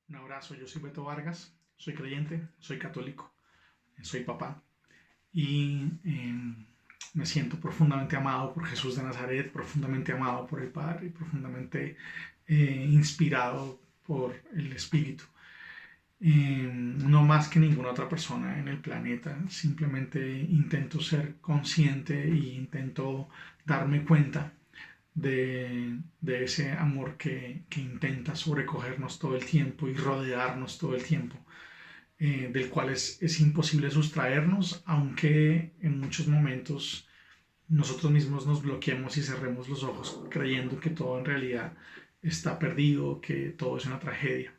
Un abrazo, yo soy Beto Vargas, soy creyente, soy católico, soy papá y me siento profundamente amado por Jesús de Nazaret, profundamente amado por el Padre y profundamente inspirado por el Espíritu. No más que ninguna otra persona en el planeta, simplemente intento ser consciente e intento darme cuenta de ese amor que intenta sobrecogernos todo el tiempo y rodearnos todo el tiempo, del cual es imposible sustraernos, aunque en muchos momentos nosotros mismos nos bloqueemos y cerremos los ojos creyendo que todo en realidad está perdido, que todo es una tragedia.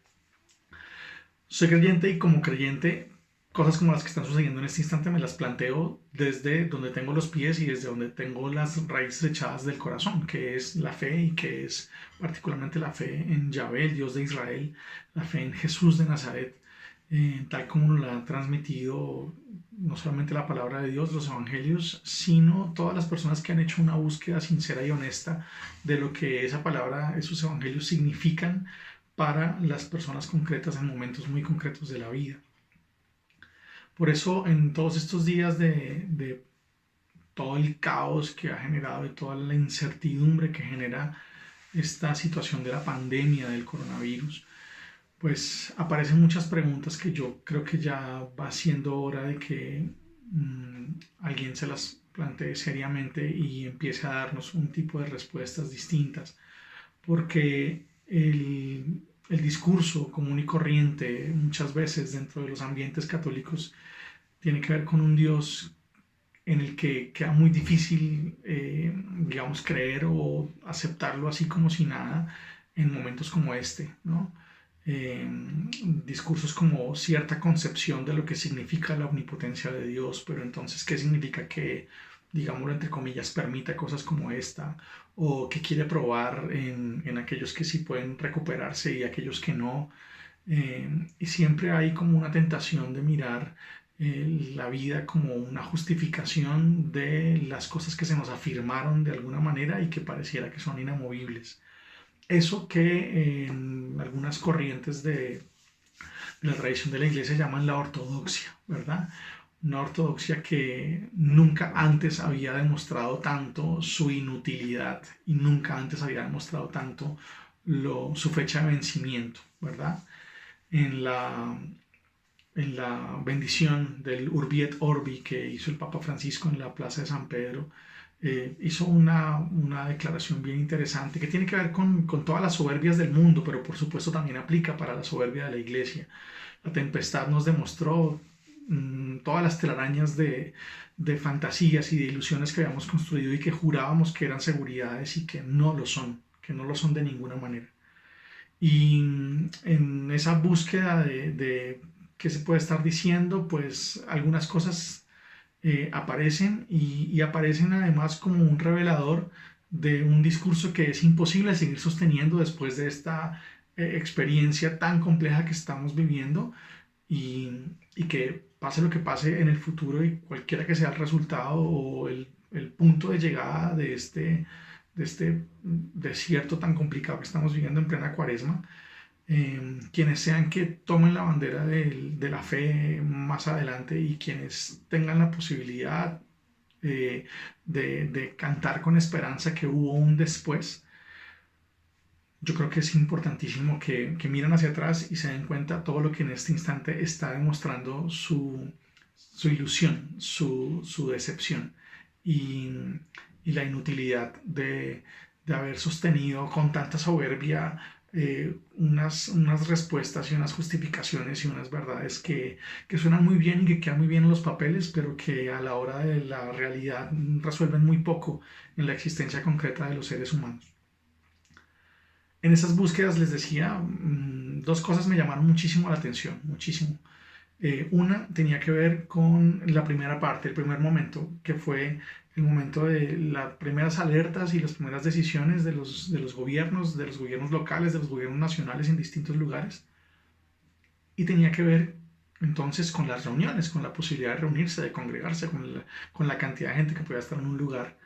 Soy creyente y como creyente, cosas como las que están sucediendo en este instante me las planteo desde donde tengo los pies y desde donde tengo las raíces echadas del corazón, que es la fe y que es particularmente la fe en Yahvé, el Dios de Israel, la fe en Jesús de Nazaret, tal como nos la han transmitido no solamente la palabra de Dios, los evangelios, sino todas las personas que han hecho una búsqueda sincera y honesta de lo que esa palabra, esos evangelios significan para las personas concretas en momentos muy concretos de la vida. Por eso en todos estos días de todo el caos que ha generado y toda la incertidumbre que genera esta situación de la pandemia del coronavirus, pues aparecen muchas preguntas que yo creo que ya va siendo hora de que alguien se las plantee seriamente y empiece a darnos un tipo de respuestas distintas, porque el discurso común y corriente muchas veces dentro de los ambientes católicos tiene que ver con un Dios en el que queda muy difícil, digamos, creer o aceptarlo así como si nada en momentos como este, ¿no? Eh, Discursos como cierta concepción de lo que significa la omnipotencia de Dios, pero entonces, ¿qué significa que, digámoslo entre comillas, permita cosas como esta? ¿O que quiere probar en aquellos que sí pueden recuperarse y aquellos que no? Y siempre hay como una tentación de mirar la vida como una justificación de las cosas que se nos afirmaron de alguna manera y que pareciera que son inamovibles. Eso que en algunas corrientes de la tradición de la iglesia llaman la ortodoxia, ¿verdad? Una ortodoxia que nunca antes había demostrado tanto su inutilidad y nunca antes había demostrado tanto su fecha de vencimiento, ¿verdad? En la, en la bendición del Urbi et Orbi que hizo el Papa Francisco en la Plaza de San Pedro, hizo una declaración bien interesante que tiene que ver con todas las soberbias del mundo, pero por supuesto también aplica para la soberbia de la iglesia. La tempestad nos demostró todas las telarañas de fantasías y de ilusiones que habíamos construido y que jurábamos que eran seguridades y que no lo son de ninguna manera. Y en esa búsqueda de qué se puede estar diciendo, pues algunas cosas aparecen y aparecen además como un revelador de un discurso que es imposible seguir sosteniendo después de esta experiencia tan compleja que estamos viviendo y, y que pase lo que pase en el futuro y cualquiera que sea el resultado o el punto de llegada de este desierto tan complicado que estamos viviendo en plena cuaresma, quienes sean que tomen la bandera de la fe más adelante y quienes tengan la posibilidad de cantar con esperanza que hubo un después, yo creo que es importantísimo que miren hacia atrás y se den cuenta todo lo que en este instante está demostrando su ilusión, su decepción y, y la inutilidad de haber sostenido con tanta soberbia unas respuestas y unas justificaciones y unas verdades que suenan muy bien y que quedan muy bien en los papeles, pero que a la hora de la realidad resuelven muy poco en la existencia concreta de los seres humanos. En esas búsquedas les decía, dos cosas me llamaron muchísimo la atención, muchísimo. Una tenía que ver con la primera parte, el primer momento, que fue el momento de las primeras alertas y las primeras decisiones de los gobiernos locales, de los gobiernos nacionales en distintos lugares. Y tenía que ver entonces con las reuniones, con la posibilidad de reunirse, de congregarse, con la cantidad de gente que podía estar en un lugar.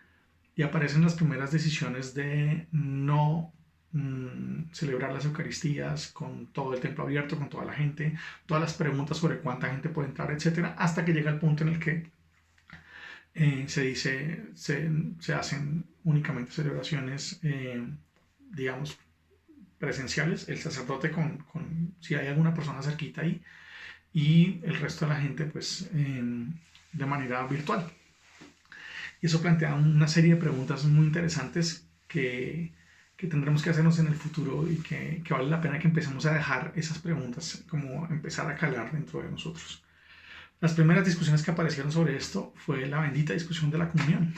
Y aparecen las primeras decisiones de no celebrar las Eucaristías con todo el templo abierto, con toda la gente, todas las preguntas sobre cuánta gente puede entrar, etcétera, hasta que llega el punto en el que se hacen únicamente celebraciones, digamos, presenciales, el sacerdote si hay alguna persona cerquita ahí, y el resto de la gente, pues, de manera virtual. Y eso plantea una serie de preguntas muy interesantes que tendremos que hacernos en el futuro y que vale la pena que empecemos a dejar esas preguntas como empezar a calar dentro de nosotros. Las primeras discusiones que aparecieron sobre esto fue la bendita discusión de la comunión.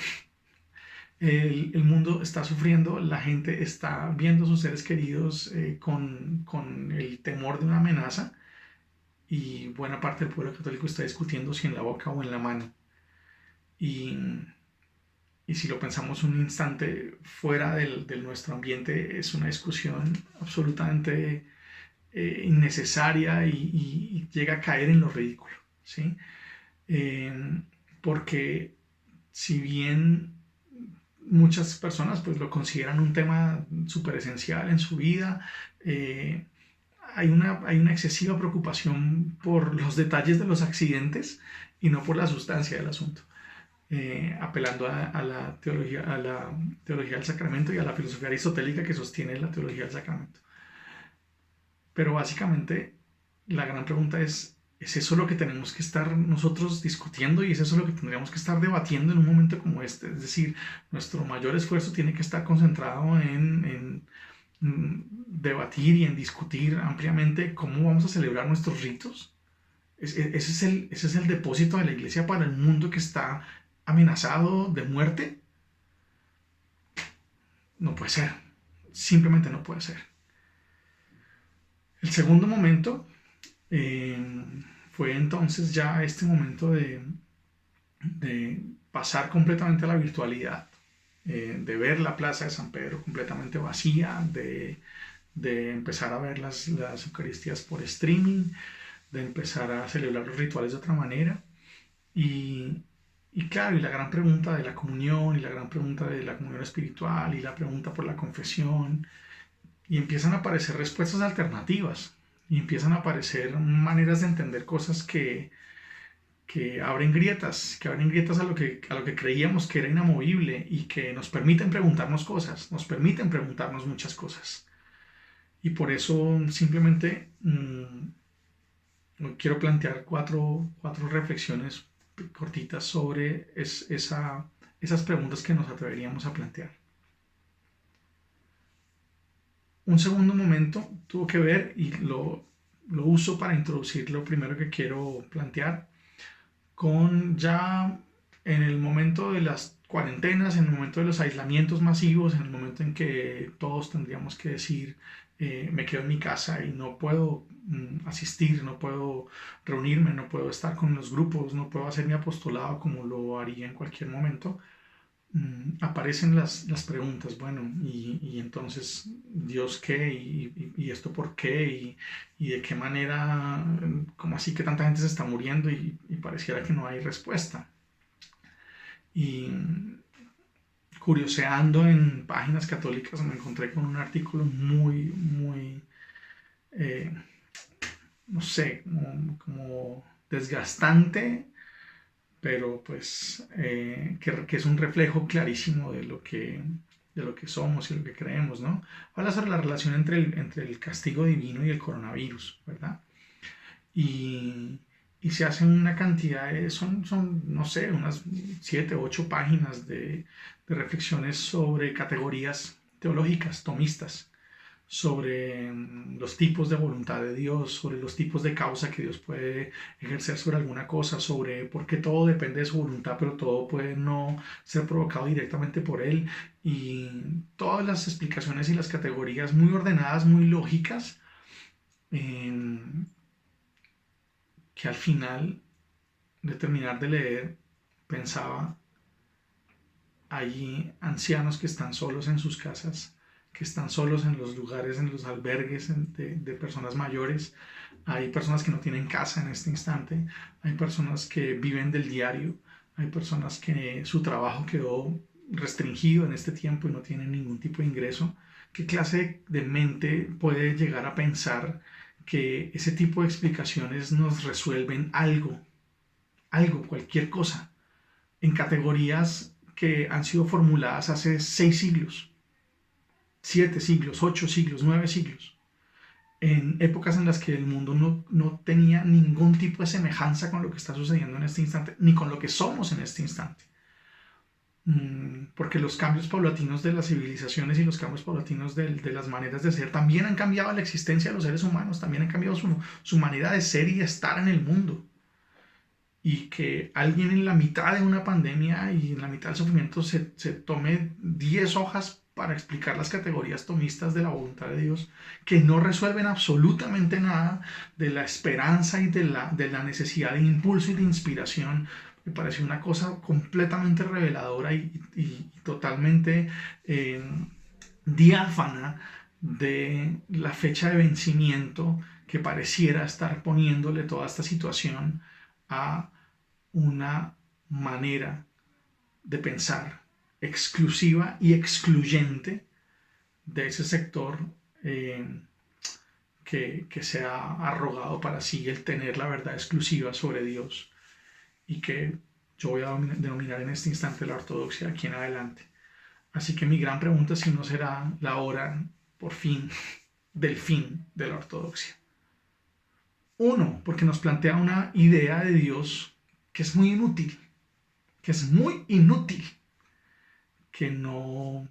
El mundo está sufriendo, la gente está viendo a sus seres queridos con el temor de una amenaza, y buena parte del pueblo católico está discutiendo si en la boca o en la mano. Y si lo pensamos un instante fuera de nuestro ambiente, es una discusión absolutamente innecesaria y llega a caer en lo ridículo, ¿sí? Porque si bien muchas personas pues lo consideran un tema súper esencial en su vida, hay una excesiva preocupación por los detalles de los accidentes y no por la sustancia del asunto. Apelando a la teología del sacramento y a la filosofía aristotélica que sostiene la teología del sacramento. Pero básicamente la gran pregunta ¿es eso lo que tenemos que estar nosotros discutiendo y es eso lo que tendríamos que estar debatiendo en un momento como este? Es decir, nuestro mayor esfuerzo tiene que estar concentrado en debatir y en discutir ampliamente cómo vamos a celebrar nuestros ritos. Ese es el depósito de la iglesia para el mundo que está amenazado de muerte. No puede ser, simplemente no puede ser. El segundo momento fue entonces ya este momento de pasar completamente a la virtualidad, de ver la plaza de San Pedro completamente vacía, de empezar a ver las Eucaristías por streaming, de empezar a celebrar los rituales de otra manera. Y claro, y la gran pregunta de la comunión, y la gran pregunta de la comunión espiritual, y la pregunta por la confesión, y empiezan a aparecer respuestas alternativas, y empiezan a aparecer maneras de entender cosas que abren grietas a lo que creíamos que era inamovible, y que nos permiten preguntarnos cosas, nos permiten preguntarnos muchas cosas. Y por eso simplemente quiero plantear cuatro reflexiones cortitas sobre esas preguntas que nos atreveríamos a plantear. Un segundo momento tuvo que ver, y lo uso para introducir lo primero que quiero plantear, con ya en el momento de las cuarentenas, en el momento de los aislamientos masivos, en el momento en que todos tendríamos que decir me quedo en mi casa y no puedo asistir, no puedo reunirme, no puedo estar con los grupos, no puedo hacer mi apostolado como lo haría en cualquier momento, aparecen las preguntas, bueno, y entonces, ¿Dios qué? ¿Y esto por qué? ¿Y de qué manera? ¿Cómo así que tanta gente se está muriendo y pareciera que no hay respuesta? Y curioseando en páginas católicas me encontré con un artículo muy, muy, no sé, como desgastante, pero pues que es un reflejo clarísimo de lo que somos y lo que creemos, ¿no? Habla sobre la relación entre el castigo divino y el coronavirus, ¿verdad? Y se hacen una cantidad son, no sé, unas 7, 8 páginas de reflexiones sobre categorías teológicas, tomistas, sobre los tipos de voluntad de Dios, sobre los tipos de causa que Dios puede ejercer sobre alguna cosa, sobre por qué todo depende de su voluntad, pero todo puede no ser provocado directamente por Él, y todas las explicaciones y las categorías muy ordenadas, muy lógicas, que al final de terminar de leer pensaba, hay ancianos que están solos en sus casas, que están solos en los lugares, en los albergues de personas mayores, hay personas que no tienen casa en este instante, hay personas que viven del diario, hay personas que su trabajo quedó restringido en este tiempo y no tiene ningún tipo de ingreso, ¿qué clase de mente puede llegar a pensar que ese tipo de explicaciones nos resuelven algo, cualquier cosa, en categorías que han sido formuladas hace 6 siglos, 7 siglos, 8 siglos, 9 siglos? En épocas en las que el mundo no tenía ningún tipo de semejanza con lo que está sucediendo en este instante, ni con lo que somos en este instante. Porque los cambios paulatinos de las civilizaciones y los cambios paulatinos de las maneras de ser también han cambiado la existencia de los seres humanos, también han cambiado su manera de ser y de estar en el mundo. Y que alguien en la mitad de una pandemia y en la mitad del sufrimiento se tome 10 hojas para explicar las categorías tomistas de la voluntad de Dios, que no resuelven absolutamente nada de la esperanza y de la necesidad de impulso y de inspiración, me pareció una cosa completamente reveladora y totalmente diáfana de la fecha de vencimiento que pareciera estar poniéndole toda esta situación a una manera de pensar exclusiva y excluyente de ese sector que se ha arrogado para sí el tener la verdad exclusiva sobre Dios, y que yo voy a denominar en este instante la ortodoxia aquí en adelante. Así que mi gran pregunta es si no será la hora, por fin, del fin de la ortodoxia. Uno, porque nos plantea una idea de Dios que es muy inútil, que no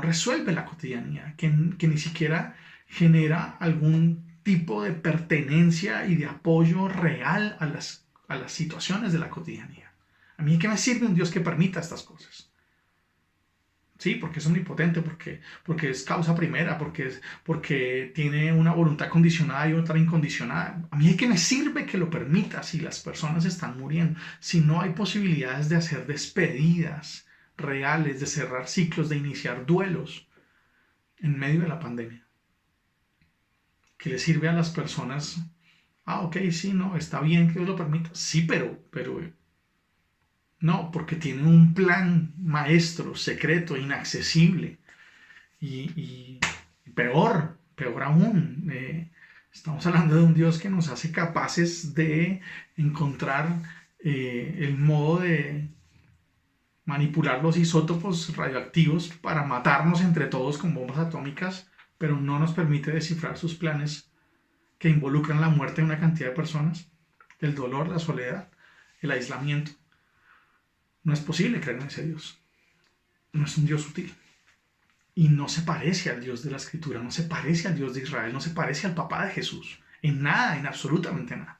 resuelve la cotidianidad, que ni siquiera genera algún tipo de pertenencia y de apoyo real a las situaciones de la cotidianidad. ¿A mí qué me sirve un Dios que permita estas cosas? Sí, porque es omnipotente, porque es causa primera, porque tiene una voluntad condicionada y otra incondicionada. ¿A mí qué me sirve que lo permita si las personas están muriendo? Si no hay posibilidades de hacer despedidas reales, de cerrar ciclos, de iniciar duelos en medio de la pandemia. ¿Qué le sirve a las personas? Ok, sí, no, está bien que Dios lo permita. Sí, pero no, porque tiene un plan maestro, secreto, inaccesible. Y peor aún, estamos hablando de un Dios que nos hace capaces de encontrar el modo de manipular los isótopos radioactivos para matarnos entre todos con bombas atómicas, pero no nos permite descifrar sus planes que involucran la muerte de una cantidad de personas, el dolor, la soledad, el aislamiento. No es posible creer en ese Dios. No es un Dios sutil. Y no se parece al Dios de la Escritura, no se parece al Dios de Israel, no se parece al papá de Jesús. En nada, en absolutamente nada.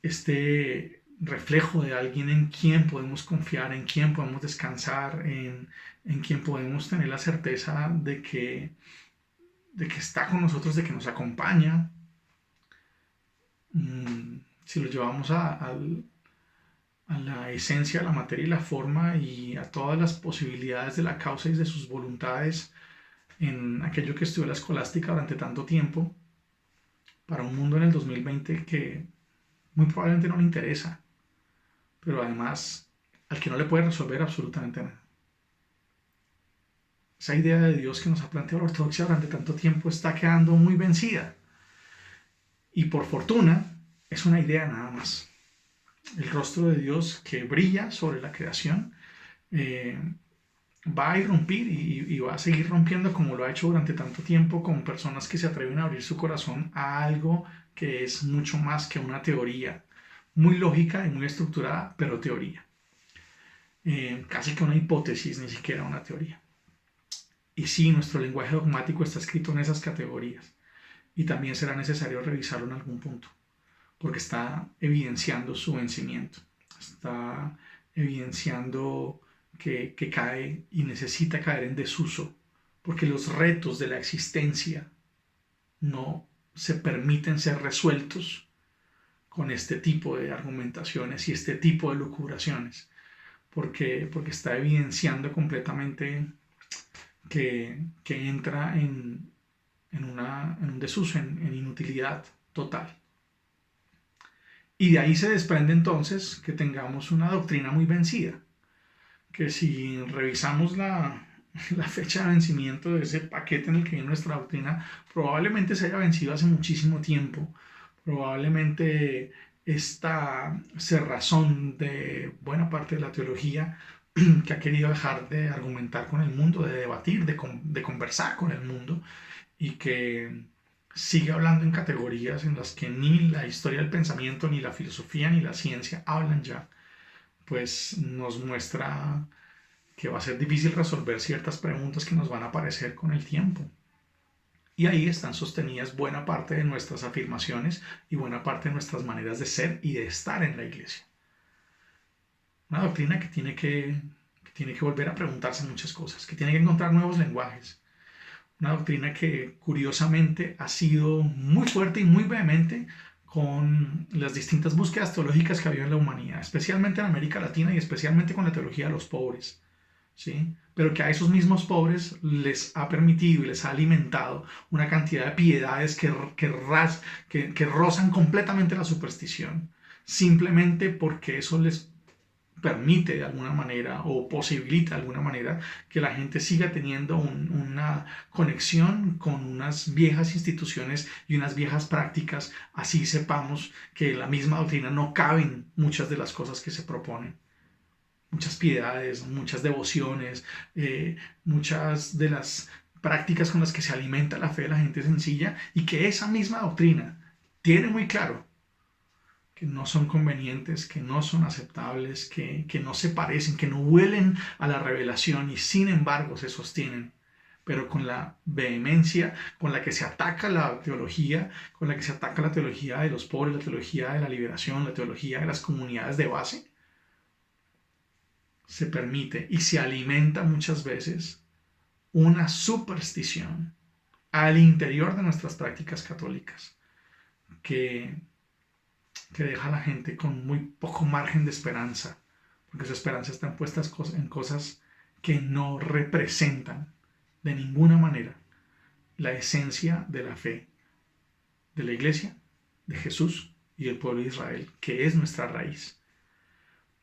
Este reflejo de alguien en quien podemos confiar, en quien podemos descansar, en quien podemos tener la certeza de que está con nosotros, de que nos acompaña. Si lo llevamos a la esencia de la materia y la forma y a todas las posibilidades de la causa y de sus voluntades en aquello que estudió la escolástica durante tanto tiempo, para un mundo en el 2020 que muy probablemente no le interesa, pero además al que no le puede resolver absolutamente nada. Esa idea de Dios que nos ha planteado la ortodoxia durante tanto tiempo está quedando muy vencida. Y por fortuna es una idea nada más. El rostro de Dios que brilla sobre la creación va a irrumpir y va a seguir rompiendo como lo ha hecho durante tanto tiempo con personas que se atreven a abrir su corazón a algo que es mucho más que una teoría, muy lógica y muy estructurada, pero teoría. Casi que una hipótesis, ni siquiera una teoría. Y sí, nuestro lenguaje dogmático está escrito en esas categorías y también será necesario revisarlo en algún punto, porque está evidenciando su vencimiento, está evidenciando que cae y necesita caer en desuso, porque los retos de la existencia no se permiten ser resueltos con este tipo de argumentaciones y este tipo de lucubraciones, porque está evidenciando completamente que entra en un desuso, en inutilidad total. Y de ahí se desprende entonces que tengamos una doctrina muy vencida, que si revisamos la fecha de vencimiento de ese paquete en el que viene nuestra doctrina, probablemente se haya vencido hace muchísimo tiempo. Probablemente esta cerrazón de buena parte de la teología que ha querido dejar de argumentar con el mundo, de debatir, de conversar con el mundo, y que sigue hablando en categorías en las que ni la historia del pensamiento, ni la filosofía, ni la ciencia hablan ya, pues nos muestra que va a ser difícil resolver ciertas preguntas que nos van a aparecer con el tiempo. Y ahí están sostenidas buena parte de nuestras afirmaciones y buena parte de nuestras maneras de ser y de estar en la iglesia. Una doctrina que tiene que volver a preguntarse muchas cosas, que tiene que encontrar nuevos lenguajes. Una doctrina que curiosamente ha sido muy fuerte y muy vehemente con las distintas búsquedas teológicas que ha habido en la humanidad, especialmente en América Latina y especialmente con la teología de los pobres. ¿Sí? Pero que a esos mismos pobres les ha permitido y les ha alimentado una cantidad de piedades que rozan completamente la superstición, simplemente porque eso les permite de alguna manera o posibilita de alguna manera que la gente siga teniendo una conexión con unas viejas instituciones y unas viejas prácticas, así sepamos que en la misma doctrina no caben muchas de las cosas que se proponen. Muchas piedades, muchas devociones, muchas de las prácticas con las que se alimenta la fe de la gente sencilla, y que esa misma doctrina tiene muy claro que no son convenientes, que no son aceptables, que no se parecen, que no huelen a la revelación, y sin embargo se sostienen, pero con la vehemencia con la que se ataca la teología, con la que se ataca la teología de los pobres, la teología de la liberación, la teología de las comunidades de base, se permite y se alimenta muchas veces una superstición al interior de nuestras prácticas católicas que, que deja a la gente con muy poco margen de esperanza, porque su esperanza está puesta en cosas que no representan de ninguna manera la esencia de la fe de la Iglesia, de Jesús y del pueblo de Israel, que es nuestra raíz.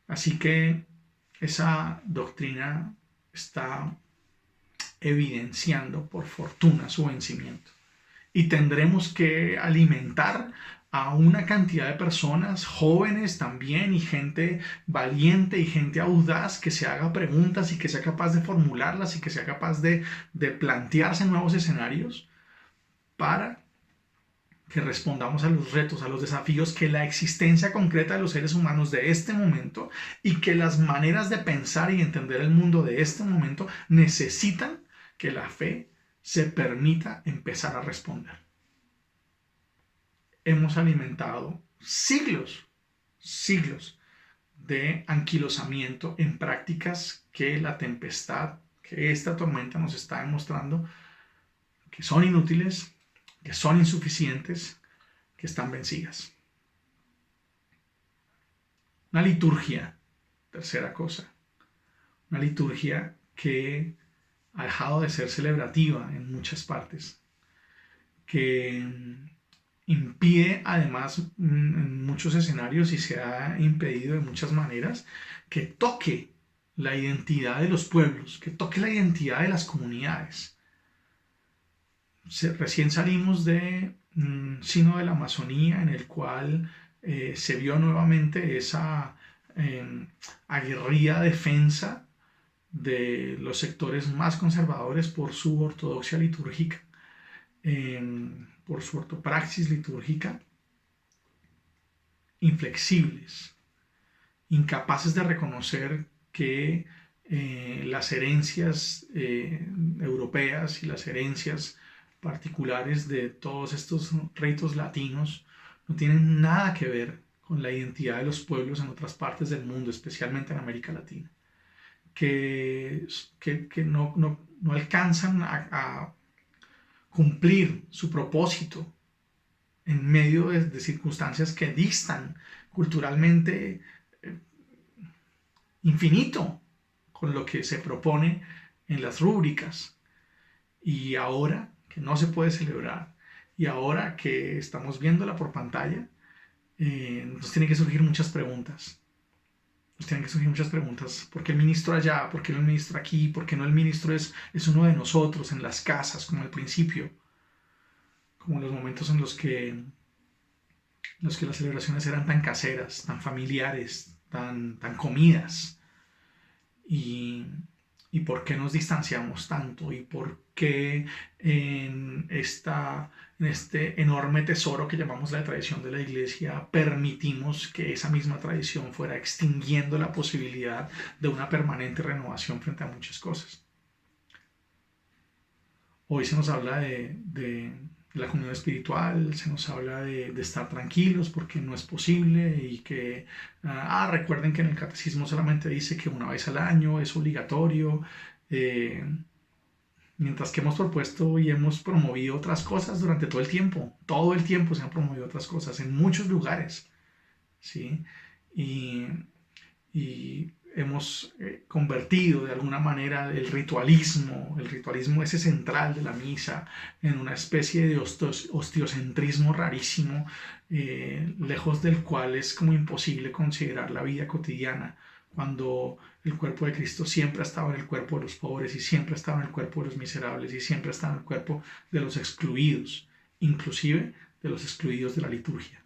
Así que esa doctrina está evidenciando, por fortuna, su vencimiento. Y tendremos que alimentar a una cantidad de personas, jóvenes también, y gente valiente y gente audaz, que se haga preguntas y que sea capaz de formularlas y que sea capaz de plantearse nuevos escenarios para que respondamos a los retos, a los desafíos que la existencia concreta de los seres humanos de este momento y que las maneras de pensar y entender el mundo de este momento necesitan que la fe se permita empezar a responder. Hemos alimentado siglos de anquilosamiento en prácticas que la tempestad, que esta tormenta nos está demostrando que son inútiles, que son insuficientes, que están vencidas. Una liturgia, tercera cosa, una liturgia que ha dejado de ser celebrativa en muchas partes, que impide además en muchos escenarios, y se ha impedido de muchas maneras, que toque la identidad de los pueblos, que toque la identidad de las comunidades. Recién salimos de Sínodo de la Amazonía, en el cual se vio nuevamente esa aguerrida defensa de los sectores más conservadores por su ortodoxia litúrgica, por su ortopraxis litúrgica, inflexibles, incapaces de reconocer que las herencias europeas y las herencias particulares de todos estos ritos latinos no tienen nada que ver con la identidad de los pueblos en otras partes del mundo, especialmente en América Latina, que no alcanzan a cumplir su propósito en medio de circunstancias que distan culturalmente infinito con lo que se propone en las rúbricas. Y ahora que no se puede celebrar, y ahora que estamos viéndola por pantalla, nos tienen que surgir muchas preguntas. Nos tienen que surgir muchas preguntas. ¿Por qué el ministro allá? ¿Por qué no el ministro aquí? ¿Por qué no el ministro es uno de nosotros en las casas, como al principio? Como en los momentos en los que las celebraciones eran tan caseras, tan familiares, tan comidas. Y, y por qué nos distanciamos tanto y por qué en este enorme tesoro que llamamos la tradición de la iglesia permitimos que esa misma tradición fuera extinguiendo la posibilidad de una permanente renovación frente a muchas cosas. Hoy se nos habla de la comunión espiritual, se nos habla de estar tranquilos porque no es posible y que, recuerden que en el catecismo solamente dice que una vez al año es obligatorio, eh, mientras que hemos propuesto y hemos promovido otras cosas durante todo el tiempo se han promovido otras cosas en muchos lugares, ¿sí? Y, y hemos convertido de alguna manera el ritualismo ese central de la misa, en una especie de ostiocentrismo rarísimo, lejos del cual es como imposible considerar la vida cotidiana, cuando el cuerpo de Cristo siempre ha estado en el cuerpo de los pobres y siempre ha estado en el cuerpo de los miserables y siempre ha estado en el cuerpo de los excluidos, inclusive de los excluidos de la liturgia.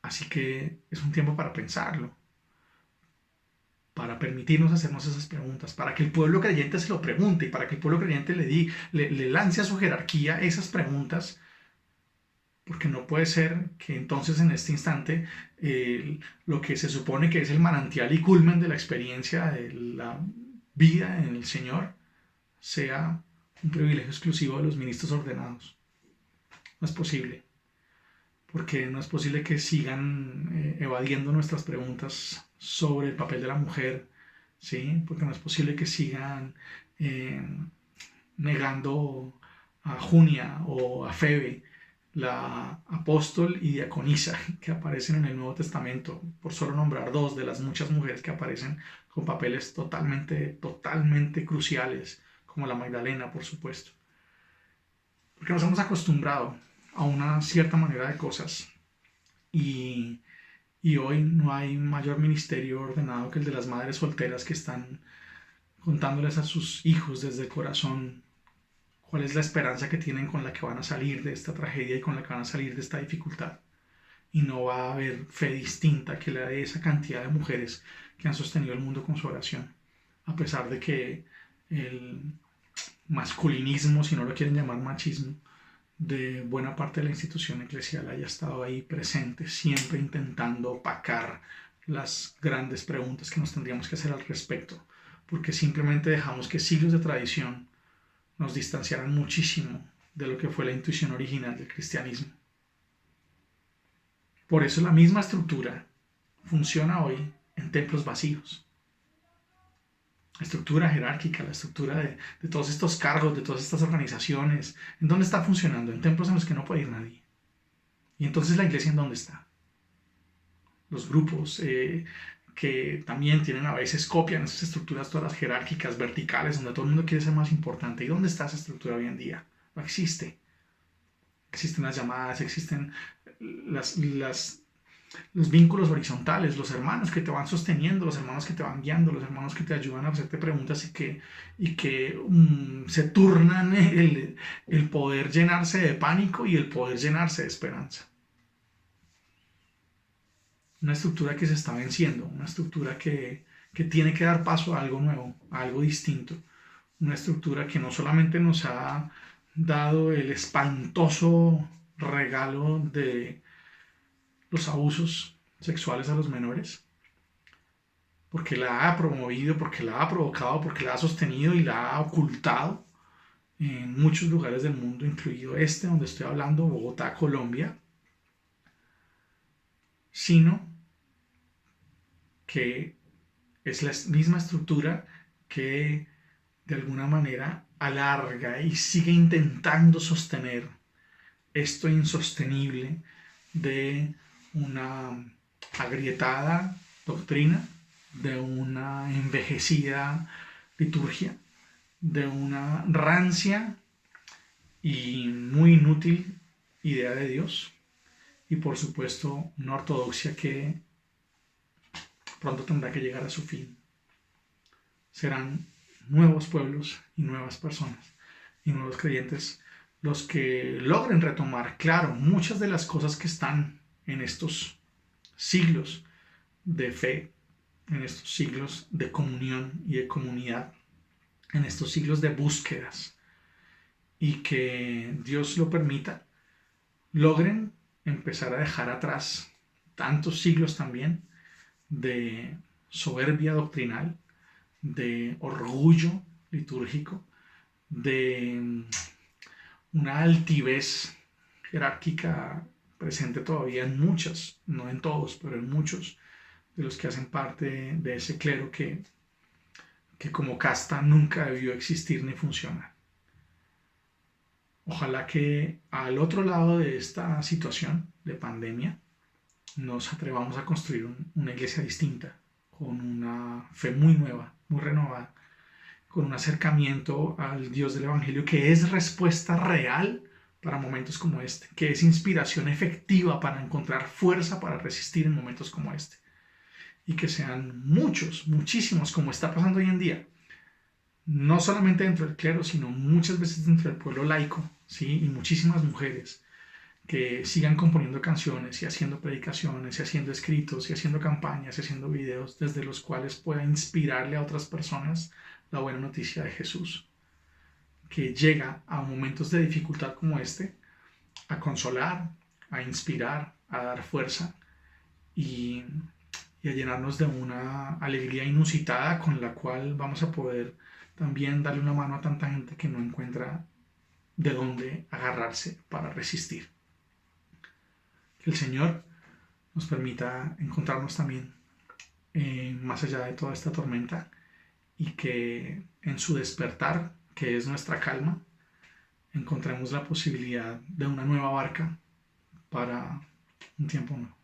Así que es un tiempo para pensarlo, para permitirnos hacernos esas preguntas, para que el pueblo creyente se lo pregunte y para que el pueblo creyente le lance a su jerarquía esas preguntas, porque no puede ser que entonces en este instante lo que se supone que es el manantial y culmen de la experiencia de la vida en el Señor sea un privilegio exclusivo de los ministros ordenados. No es posible, porque no es posible que sigan evadiendo nuestras preguntas sobre el papel de la mujer, ¿sí? Porque no es posible que sigan negando a Junia o a Febe, la apóstol y diaconisa que aparecen en el Nuevo Testamento, por solo nombrar dos de las muchas mujeres que aparecen con papeles totalmente cruciales, como la Magdalena, por supuesto. Porque nos hemos acostumbrado a una cierta manera de cosas y hoy no hay mayor ministerio ordenado que el de las madres solteras que están contándoles a sus hijos desde el corazón cuál es la esperanza que tienen con la que van a salir de esta tragedia y con la que van a salir de esta dificultad. Y no va a haber fe distinta que la de esa cantidad de mujeres que han sostenido el mundo con su oración, a pesar de que el masculinismo, si no lo quieren llamar machismo, de buena parte de la institución eclesial haya estado ahí presente, siempre intentando opacar las grandes preguntas que nos tendríamos que hacer al respecto, porque simplemente dejamos que siglos de tradición nos distanciaran muchísimo de lo que fue la intuición original del cristianismo. Por eso la misma estructura funciona hoy en templos vacíos. La estructura jerárquica, la estructura de todos estos cargos, de todas estas organizaciones, ¿en dónde está funcionando? En templos en los que no puede ir nadie. Y entonces la iglesia, ¿en dónde está? Los grupos que también tienen a veces, copian esas estructuras todas jerárquicas, verticales, donde todo el mundo quiere ser más importante. ¿Y dónde está esa estructura hoy en día? No existe. Existen las llamadas, existen los vínculos horizontales, los hermanos que te van sosteniendo, los hermanos que te van guiando, los hermanos que te ayudan a hacerte preguntas y que se turnan el poder llenarse de pánico y el poder llenarse de esperanza. Una estructura que se está venciendo, una estructura que tiene que dar paso a algo nuevo, a algo distinto. Una estructura que no solamente nos ha dado el espantoso regalo de los abusos sexuales a los menores, porque la ha promovido, porque la ha provocado, porque la ha sostenido y la ha ocultado en muchos lugares del mundo, incluido este donde estoy hablando, Bogotá, Colombia, sino que es la misma estructura que de alguna manera alarga y sigue intentando sostener esto insostenible de una agrietada doctrina, de una envejecida liturgia, de una rancia y muy inútil idea de Dios, y por supuesto una ortodoxia que pronto tendrá que llegar a su fin. Serán nuevos pueblos y nuevas personas y nuevos creyentes los que logren retomar, claro, muchas de las cosas que están en estos siglos de fe, en estos siglos de comunión y de comunidad, en estos siglos de búsquedas, y que Dios lo permita, logren empezar a dejar atrás tantos siglos también de soberbia doctrinal, de orgullo litúrgico, de una altivez jerárquica presente todavía en muchos, no en todos, pero en muchos de los que hacen parte de ese clero que como casta nunca debió existir ni funcionar. Ojalá que al otro lado de esta situación de pandemia nos atrevamos a construir una iglesia distinta, con una fe muy nueva, muy renovada, con un acercamiento al Dios del Evangelio que es respuesta real para momentos como este, que es inspiración efectiva para encontrar fuerza para resistir en momentos como este. Y que sean muchos, muchísimos, como está pasando hoy en día, no solamente dentro del clero, sino muchas veces dentro del pueblo laico, ¿sí? Y muchísimas mujeres que sigan componiendo canciones y haciendo predicaciones y haciendo escritos y haciendo campañas y haciendo videos desde los cuales pueda inspirarle a otras personas la buena noticia de Jesús, que llega a momentos de dificultad como este a consolar, a inspirar, a dar fuerza y a llenarnos de una alegría inusitada con la cual vamos a poder también darle una mano a tanta gente que no encuentra de dónde agarrarse para resistir. Que el Señor nos permita encontrarnos también más allá de toda esta tormenta y que en su despertar, que es nuestra calma, encontremos la posibilidad de una nueva barca para un tiempo nuevo.